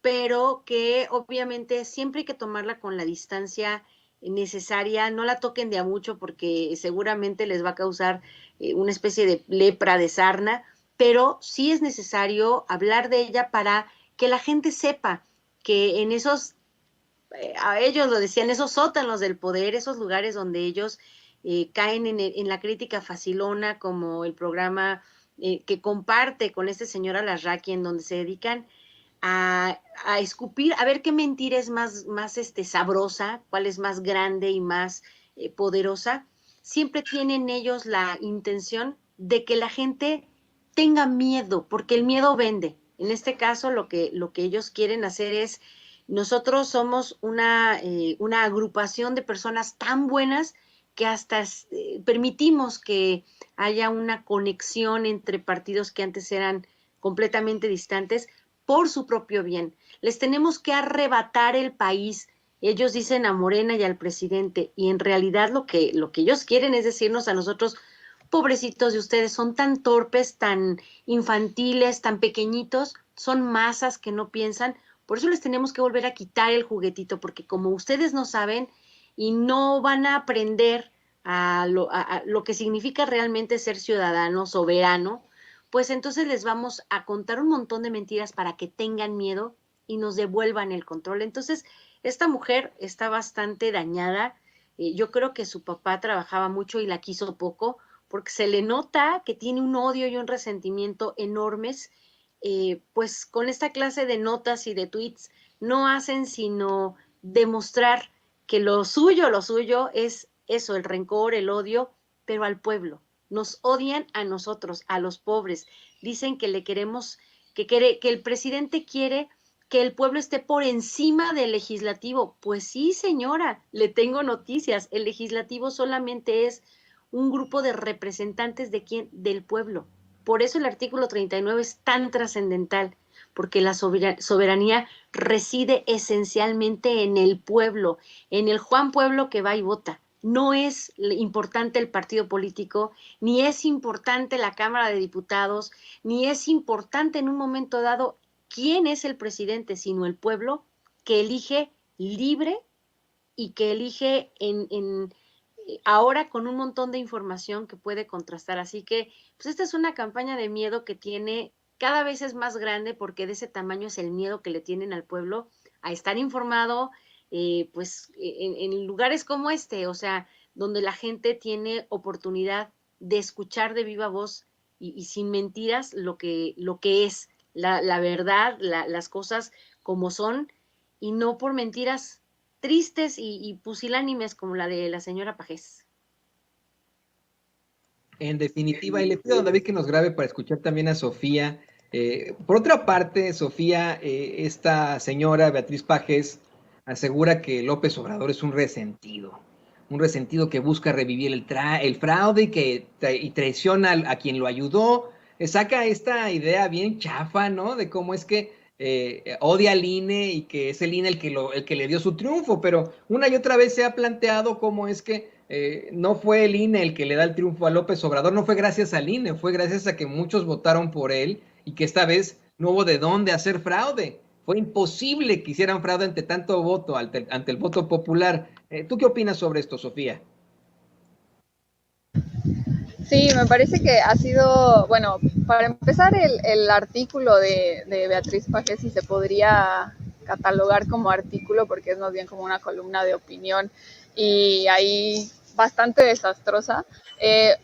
[SPEAKER 4] pero que obviamente siempre hay que tomarla con la distancia necesaria. No la toquen de a mucho porque seguramente les va a causar una especie de lepra de sarna, pero sí es necesario hablar de ella para que la gente sepa que en esos, a ellos lo decían, esos sótanos del poder, esos lugares donde ellos caen en la crítica facilona, como el programa que comparte con este señor Alarraqui, en donde se dedican a escupir, a ver qué mentira es más sabrosa, cuál es más grande y más poderosa. Siempre tienen ellos la intención de que la gente tenga miedo, porque el miedo vende. En este caso, lo que ellos quieren hacer es, nosotros somos una agrupación de personas tan buenas que hasta permitimos que haya una conexión entre partidos que antes eran completamente distantes por su propio bien. Les tenemos que arrebatar el país. Ellos dicen a Morena y al presidente, y en realidad lo que ellos quieren es decirnos a nosotros, pobrecitos de ustedes, son tan torpes, tan infantiles, tan pequeñitos, son masas que no piensan. Por eso les tenemos que volver a quitar el juguetito, porque como ustedes no saben y no van a aprender a lo que significa realmente ser ciudadano, soberano, pues entonces les vamos a contar un montón de mentiras para que tengan miedo y nos devuelvan el control. Entonces, esta mujer está bastante dañada. Yo creo que su papá trabajaba mucho y la quiso poco, porque se le nota que tiene un odio y un resentimiento enormes, pues con esta clase de notas y de tweets no hacen sino demostrar que lo suyo es eso, el rencor, el odio, pero al pueblo. Nos odian a nosotros, a los pobres. Dicen que le queremos, que el presidente quiere que el pueblo esté por encima del legislativo. Pues sí, señora, le tengo noticias. El legislativo solamente es un grupo de representantes de quién, del pueblo. Por eso el artículo 39 es tan trascendental, porque la soberanía reside esencialmente en el pueblo, en el Juan Pueblo que va y vota. No es importante el partido político, ni es importante la Cámara de Diputados, ni es importante en un momento dado quién es el presidente, sino el pueblo que elige libre y que elige ahora con un montón de información que puede contrastar. Así que, pues esta es una campaña de miedo que tiene, cada vez es más grande porque de ese tamaño es el miedo que le tienen al pueblo a estar informado, pues en lugares como este, o sea, donde la gente tiene oportunidad de escuchar de viva voz y sin mentiras lo que es la verdad, las cosas como son, y no por mentiras tristes y pusilánimes como la de la señora Pajés.
[SPEAKER 1] En definitiva, y le pido a David que nos grabe para escuchar también a Sofía. Por otra parte, Sofía, esta señora Beatriz Pajés asegura que López Obrador es un resentido que busca revivir el fraude y traiciona a quien lo ayudó. Saca esta idea bien chafa, ¿no? De cómo es que odia al INE y que es el INE el que le dio su triunfo, pero una y otra vez se ha planteado cómo es que no fue el INE el que le da el triunfo a López Obrador, no fue gracias al INE, fue gracias a que muchos votaron por él y que esta vez no hubo de dónde hacer fraude. Fue imposible que hicieran fraude ante tanto voto, ante el voto popular. ¿Tú qué opinas sobre esto, Sofía?
[SPEAKER 5] Sí, me parece que ha sido, bueno, para empezar el artículo de Beatriz Pajés, si se podría catalogar como artículo, porque es más bien como una columna de opinión y ahí bastante desastrosa,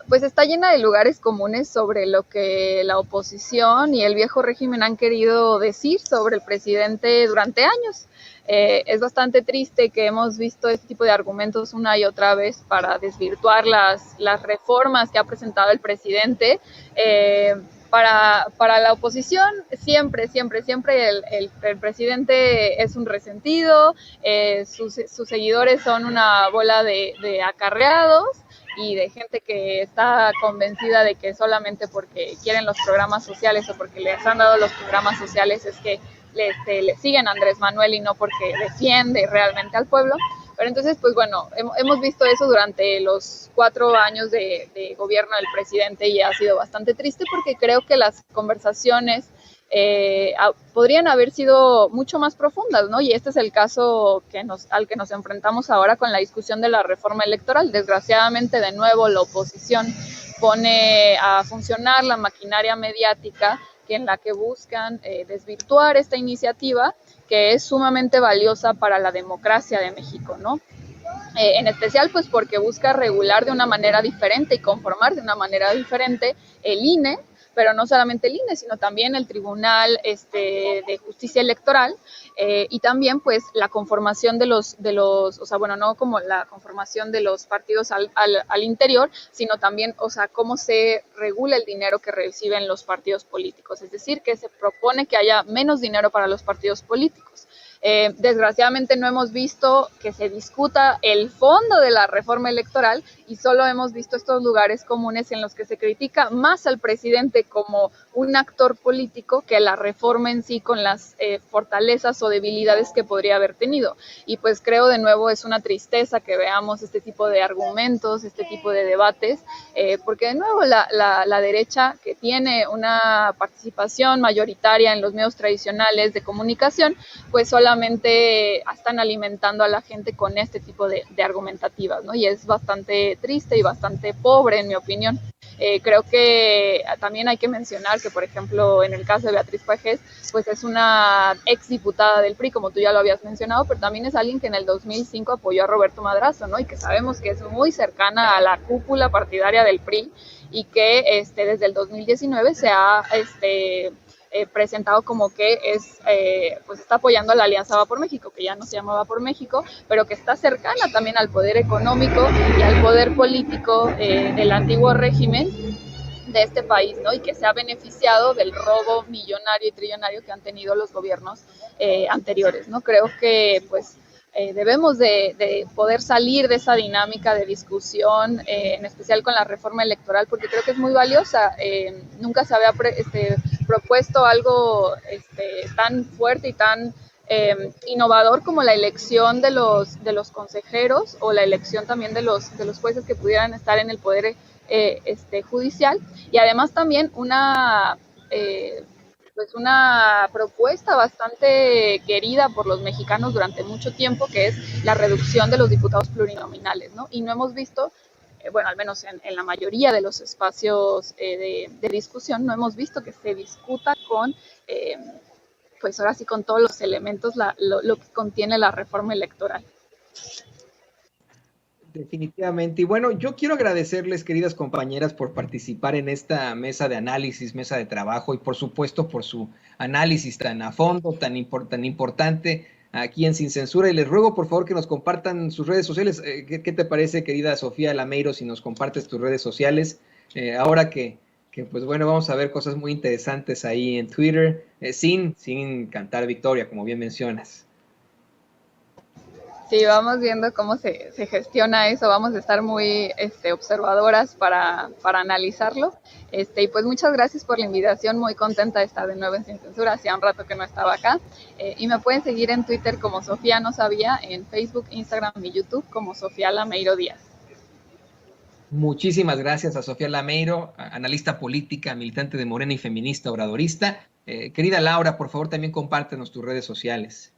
[SPEAKER 5] pues está llena de lugares comunes sobre lo que la oposición y el viejo régimen han querido decir sobre el presidente durante años. Es bastante triste que hemos visto este tipo de argumentos una y otra vez para desvirtuar las reformas que ha presentado el presidente. Para la oposición, siempre el presidente es un resentido, sus seguidores son una bola de acarreados y de gente que está convencida de que solamente porque quieren los programas sociales o porque les han dado los programas sociales es que le siguen a Andrés Manuel y no porque defiende realmente al pueblo. Pero entonces, pues bueno, hemos visto eso durante los 4 años de gobierno del presidente y ha sido bastante triste porque creo que las conversaciones podrían haber sido mucho más profundas, ¿no? Y este es el caso al que nos enfrentamos ahora con la discusión de la reforma electoral. Desgraciadamente, de nuevo, la oposición pone a funcionar la maquinaria mediática en la que buscan desvirtuar esta iniciativa que es sumamente valiosa para la democracia de México, ¿no? En especial pues porque busca regular de una manera diferente y conformar de una manera diferente el INE, pero no solamente el INE, sino también el Tribunal de Justicia Electoral y también pues la conformación de los, o sea, bueno, no como la conformación de los partidos al interior, sino también, o sea, cómo se regula el dinero que reciben los partidos políticos, es decir, que se propone que haya menos dinero para los partidos políticos. Desgraciadamente no hemos visto que se discuta el fondo de la reforma electoral y solo hemos visto estos lugares comunes en los que se critica más al presidente como un actor político que la reforma en sí con las fortalezas o debilidades que podría haber tenido. Y pues creo de nuevo es una tristeza que veamos este tipo de argumentos, este tipo de debates, porque de nuevo la derecha que tiene una participación mayoritaria en los medios tradicionales de comunicación, pues solamente están alimentando a la gente con este tipo de argumentativas, ¿no? Y es bastante triste y bastante pobre, en mi opinión. Creo que también hay que mencionar que, por ejemplo, en el caso de Beatriz Pajés, pues es una exdiputada del PRI, como tú ya lo habías mencionado, pero también es alguien que en el 2005 apoyó a Roberto Madrazo, ¿no? Y que sabemos que es muy cercana a la cúpula partidaria del PRI y que desde el 2019 se ha presentado como que pues está apoyando a la Alianza Va por México, que ya no se llama Va por México, pero que está cercana también al poder económico y al poder político del antiguo régimen de este país, ¿no? Y que se ha beneficiado del robo millonario y trillonario que han tenido los gobiernos anteriores, ¿no? Creo que pues debemos de poder salir de esa dinámica de discusión, en especial con la reforma electoral, porque creo que es muy valiosa. Nunca se había propuesto algo tan fuerte y tan innovador como la elección de los consejeros o la elección también de los jueces que pudieran estar en el poder judicial, y además también una propuesta bastante querida por los mexicanos durante mucho tiempo, que es la reducción de los diputados plurinominales, ¿no? Y no hemos visto, bueno, al menos en la mayoría de los espacios de discusión, no hemos visto que se discuta con, pues ahora sí, con todos los elementos, lo que contiene la reforma electoral.
[SPEAKER 1] Definitivamente. Y bueno, yo quiero agradecerles, queridas compañeras, por participar en esta mesa de análisis, mesa de trabajo, y por supuesto por su análisis tan a fondo, tan importante aquí en Sin Censura. Y les ruego, por favor, que nos compartan sus redes sociales. ¿Qué te parece, querida Sofía Lameiro, si nos compartes tus redes sociales? Ahora que pues bueno, vamos a ver cosas muy interesantes ahí en Twitter, sin cantar victoria, como bien mencionas.
[SPEAKER 5] Sí, vamos viendo cómo se gestiona eso, vamos a estar muy observadoras para analizarlo. Y pues muchas gracias por la invitación, muy contenta de estar de nuevo en Sin Censura, hacía un rato que no estaba acá. Y me pueden seguir en Twitter como Sofía No Sabía, en Facebook, Instagram y YouTube como Sofía Lameiro Díaz.
[SPEAKER 1] Muchísimas gracias a Sofía Lameiro, analista política, militante de Morena y feminista obradorista. Querida Laura, por favor, también compártenos tus redes sociales.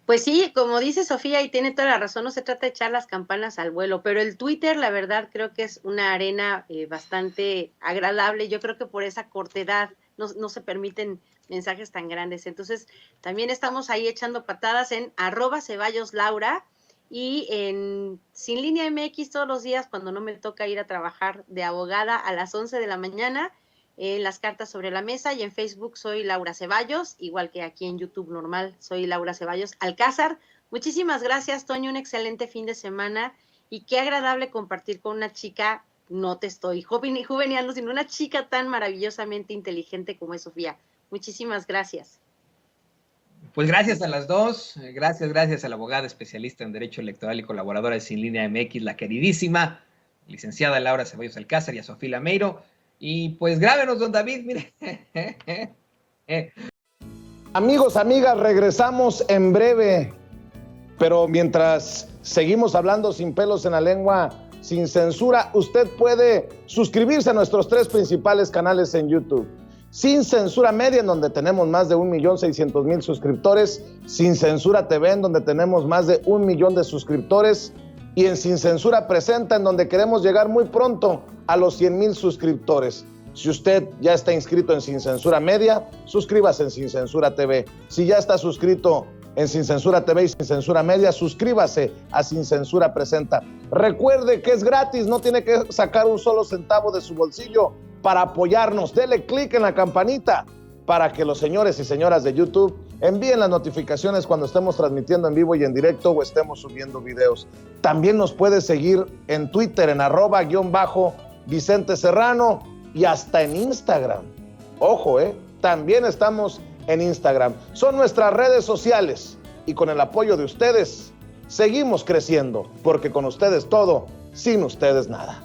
[SPEAKER 4] Pues sí, como dice Sofía, y tiene toda la razón, no se trata de echar las campanas al vuelo, pero el Twitter, la verdad, creo que es una arena bastante agradable. Yo creo que por esa cortedad no se permiten mensajes tan grandes. Entonces, también estamos ahí echando patadas en @CeballosLaura y en Sin Línea MX todos los días cuando no me toca ir a trabajar de abogada a las 11 de la mañana. En las cartas sobre la mesa, y en Facebook soy Laura Ceballos, igual que aquí en YouTube normal, soy Laura Ceballos Alcázar. Muchísimas gracias, Toño, un excelente fin de semana, y qué agradable compartir con una chica, no te estoy juveneando, sino una chica tan maravillosamente inteligente como es Sofía. Muchísimas gracias.
[SPEAKER 1] Pues gracias a las dos, gracias a la abogada especialista en Derecho Electoral y colaboradora de Sin Línea MX, la queridísima licenciada Laura Ceballos Alcázar, y a Sofía Lameiro. Y pues grábenos, don David, mire.
[SPEAKER 6] Amigos, amigas, regresamos en breve, pero mientras seguimos hablando sin pelos en la lengua, sin censura, usted puede suscribirse a nuestros 3 principales canales en YouTube. Sin Censura Media, en donde tenemos más de 1.600.000 suscriptores, Sin Censura TV, en donde tenemos más de 1 millón de suscriptores, y en Sin Censura Presenta, en donde queremos llegar muy pronto a los 100,000 suscriptores. Si usted ya está inscrito en Sin Censura Media, suscríbase en Sin Censura TV. Si ya está suscrito en Sin Censura TV y Sin Censura Media, suscríbase a Sin Censura Presenta. Recuerde que es gratis, no tiene que sacar un solo centavo de su bolsillo para apoyarnos. Dele clic en la campanita para que los señores y señoras de YouTube envíen las notificaciones cuando estemos transmitiendo en vivo y en directo o estemos subiendo videos. También nos puede seguir en Twitter en @Vicente Serrano y hasta en Instagram. Ojo, también estamos en Instagram. Son nuestras redes sociales y con el apoyo de ustedes seguimos creciendo, porque con ustedes todo, sin ustedes nada.